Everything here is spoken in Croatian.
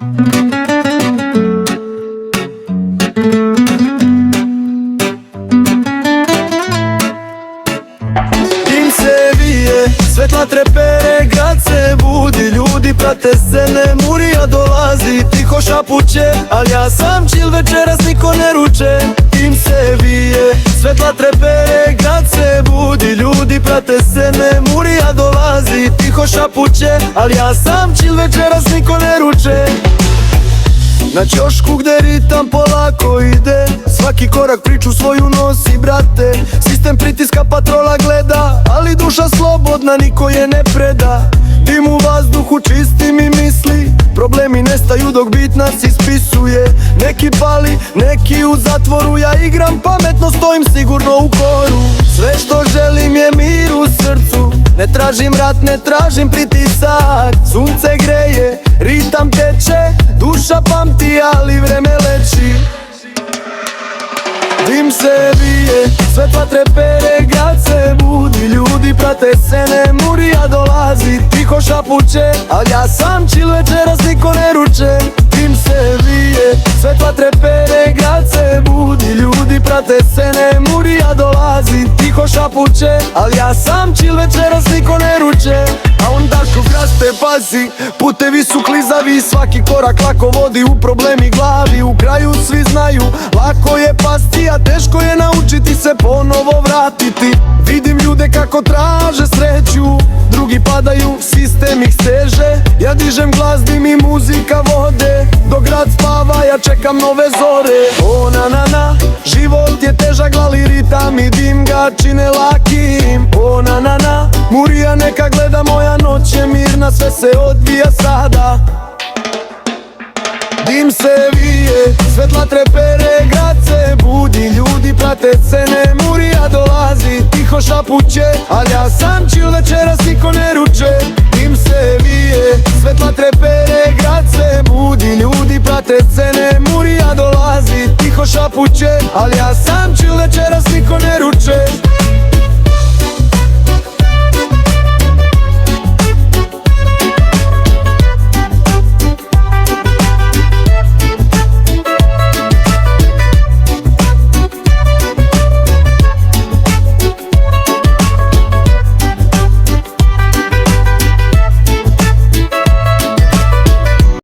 Dim se vije, svetla trepere, grad se budi, ljudi prate scene, Murija dolazi, tiho šapuće, al ja sam chill, večeras niko ne ruče. Dim se vije, svetla trepere, grad se budi, ljudi prate scene, Murija dolazi, tiho šapuće, al ja sam chill, večeras niko ne ruče. Na ćošku gde ritam polako ide, svaki korak priču svoju nosi, brate. Sistem pritiska, patrola gleda, ali duša slobodna, niko je ne preda. Dim u vazduhu, čisti mi misli, problemi nestaju dok bit nas ispisuje. Neki pali, neki u zatvoru, ja igram pametno, stojim sigurno u koru. Sve što želim je mir u srcu, ne tražim rat, ne tražim pritisak. Sunce greje, ritam teče, duša pamti, ali vreme leči. Dim se vije, svetla trepere, grad se budi, ljudi prate scene, Murija dolazi, tiho šapuće, al ja sam chill, večeras niko ne ruče. Dim se vije, svetla trepere, grad se budi, ljudi prate scene, Murija dolazi, tiho šapuće, al ja sam chill, večeras niko ne ruče. A onda ko raste pazi, putevi su klizavi, svaki korak lako vodi u problemi glavi. U kraju svi znaju, lako je pasti, a teško je naučiti se ponovo vratiti. Vidim ljude kako traže sreću, drugi padaju, sistem ih steže. Ja dižem glas, dim i muzika vode, dok grad spava, ja čekam nove zore. O na na na, život je težak, ali ritam i dim ga čine lakim. O na na na, Murija neka gleda, moja noć je mirna, sve se odvija sada. Dim se vije, svetla trepere, grad se budi, ljudi prate scene, Murija dolazi, tiho šapuće, al ja sam chill, večeras niko ne ruče. Dim se vije, svetla trepere, grad se budi, ljudi prate scene, Murija dolazi, tiho šapuće, al ja sam